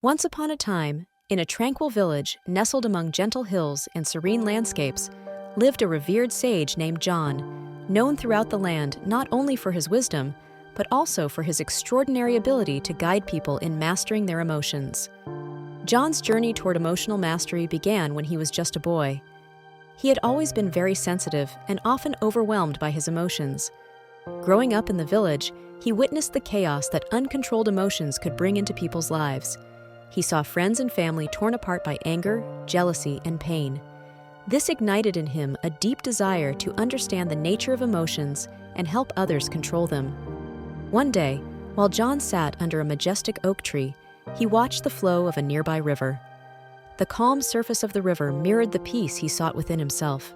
Once upon a time, in a tranquil village nestled among gentle hills and serene landscapes, lived a revered sage named John, known throughout the land not only for his wisdom, but also for his extraordinary ability to guide people in mastering their emotions. John's journey toward emotional mastery began when he was just a boy. He had always been very sensitive and often overwhelmed by his emotions. Growing up in the village, he witnessed the chaos that uncontrolled emotions could bring into people's lives. He saw friends and family torn apart by anger, jealousy, and pain. This ignited in him a deep desire to understand the nature of emotions and help others control them. One day, while John sat under a majestic oak tree, he watched the flow of a nearby river. The calm surface of the river mirrored the peace he sought within himself.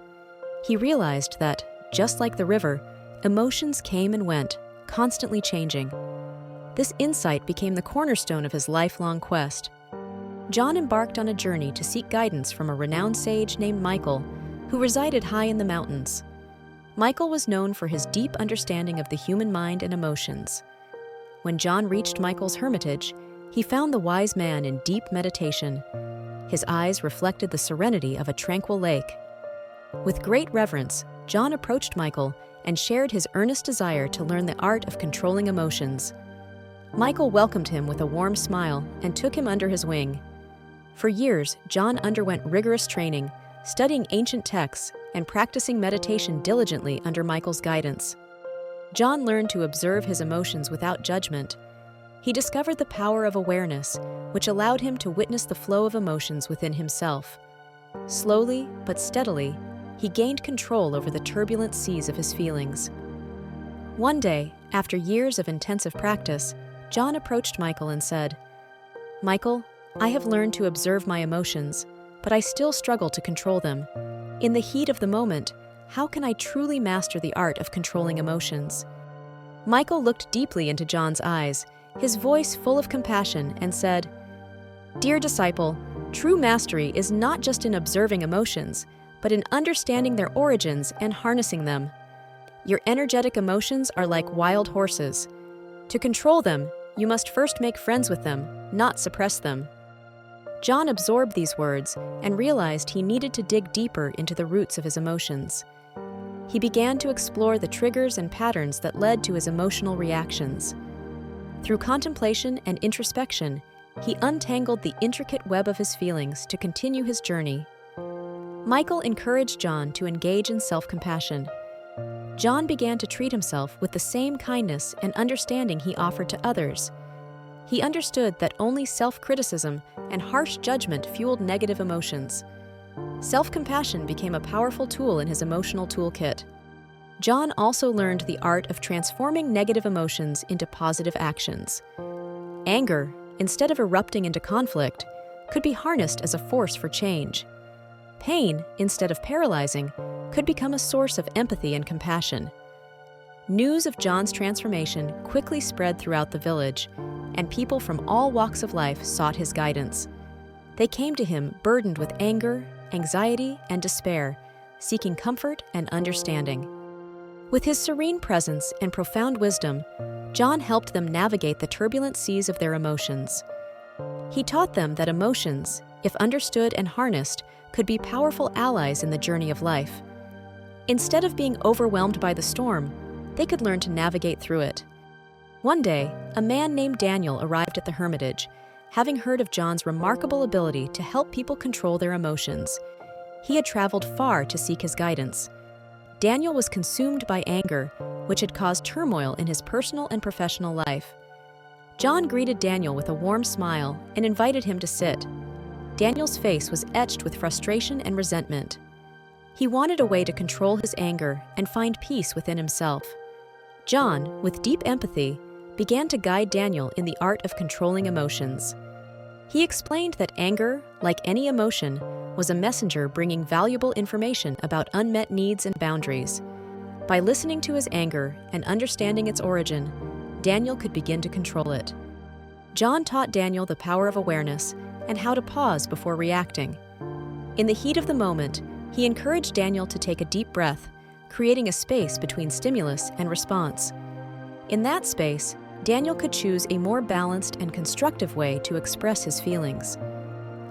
He realized that, just like the river, emotions came and went, constantly changing. This insight became the cornerstone of his lifelong quest. John embarked on a journey to seek guidance from a renowned sage named Michael, who resided high in the mountains. Michael was known for his deep understanding of the human mind and emotions. When John reached Michael's hermitage, he found the wise man in deep meditation. His eyes reflected the serenity of a tranquil lake. With great reverence, John approached Michael and shared his earnest desire to learn the art of controlling emotions. Michael welcomed him with a warm smile and took him under his wing. For years, John underwent rigorous training, studying ancient texts and practicing meditation diligently under Michael's guidance. John learned to observe his emotions without judgment. He discovered the power of awareness, which allowed him to witness the flow of emotions within himself. Slowly but steadily, he gained control over the turbulent seas of his feelings. One day, after years of intensive practice, John approached Michael and said, "Michael, I have learned to observe my emotions, but I still struggle to control them. In the heat of the moment, how can I truly master the art of controlling emotions?" Michael looked deeply into John's eyes, his voice full of compassion, and said, "Dear disciple, true mastery is not just in observing emotions, but in understanding their origins and harnessing them. Your energetic emotions are like wild horses. To control them, you must first make friends with them, not suppress them." John absorbed these words and realized he needed to dig deeper into the roots of his emotions. He began to explore the triggers and patterns that led to his emotional reactions. Through contemplation and introspection, he untangled the intricate web of his feelings to continue his journey. Michael encouraged John to engage in self-compassion. John began to treat himself with the same kindness and understanding he offered to others. He understood that only self-criticism and harsh judgment fueled negative emotions. Self-compassion became a powerful tool in his emotional toolkit. John also learned the art of transforming negative emotions into positive actions. Anger, instead of erupting into conflict, could be harnessed as a force for change. Pain, instead of paralyzing, could become a source of empathy and compassion. News of John's transformation quickly spread throughout the village, and people from all walks of life sought his guidance. They came to him burdened with anger, anxiety, and despair, seeking comfort and understanding. With his serene presence and profound wisdom, John helped them navigate the turbulent seas of their emotions. He taught them that emotions, if understood and harnessed, could be powerful allies in the journey of life. Instead of being overwhelmed by the storm, they could learn to navigate through it. One day, a man named Daniel arrived at the hermitage, having heard of John's remarkable ability to help people control their emotions. He had traveled far to seek his guidance. Daniel was consumed by anger, which had caused turmoil in his personal and professional life. John greeted Daniel with a warm smile and invited him to sit. Daniel's face was etched with frustration and resentment. He wanted a way to control his anger and find peace within himself. John, with deep empathy, began to guide Daniel in the art of controlling emotions. He explained that anger, like any emotion, was a messenger bringing valuable information about unmet needs and boundaries. By listening to his anger and understanding its origin, Daniel could begin to control it. John taught Daniel the power of awareness and how to pause before reacting. In the heat of the moment, he encouraged Daniel to take a deep breath, creating a space between stimulus and response. In that space, Daniel could choose a more balanced and constructive way to express his feelings.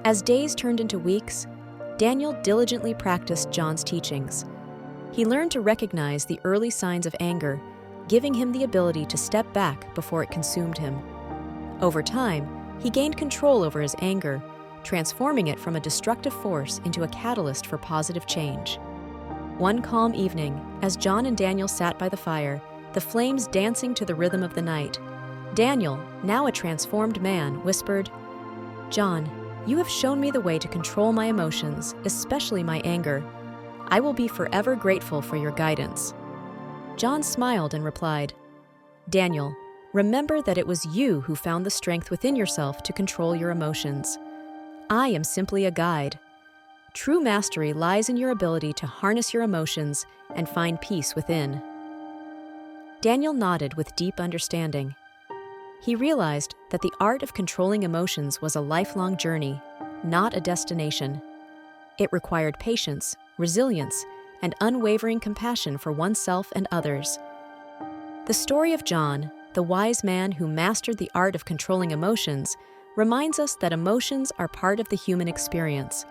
As days turned into weeks, Daniel diligently practiced John's teachings. He learned to recognize the early signs of anger, giving him the ability to step back before it consumed him. Over time, he gained control over his anger, transforming it from a destructive force into a catalyst for positive change. One calm evening, as John and Daniel sat by the fire, the flames dancing to the rhythm of the night, Daniel, now a transformed man, whispered, "John, you have shown me the way to control my emotions, especially my anger. I will be forever grateful for your guidance." John smiled and replied, "Daniel, remember that it was you who found the strength within yourself to control your emotions. I am simply a guide. True mastery lies in your ability to harness your emotions and find peace within." Daniel nodded with deep understanding. He realized that the art of controlling emotions was a lifelong journey, not a destination. It required patience, resilience, and unwavering compassion for oneself and others. The story of John, the wise man who mastered the art of controlling emotions, reminds us that emotions are part of the human experience.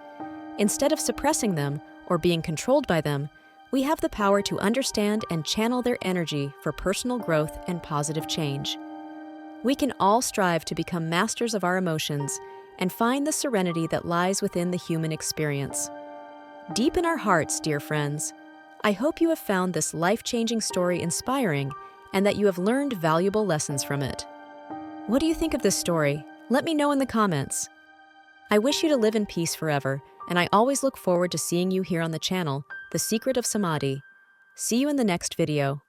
Instead of suppressing them or being controlled by them, we have the power to understand and channel their energy for personal growth and positive change. We can all strive to become masters of our emotions and find the serenity that lies within the human experience. Deepen our hearts, dear friends. I hope you have found this life-changing story inspiring and that you have learned valuable lessons from it. What do you think of this story? Let me know in the comments. I wish you to live in peace forever, and I always look forward to seeing you here on the channel, The Secret of Samadhi. See you in the next video.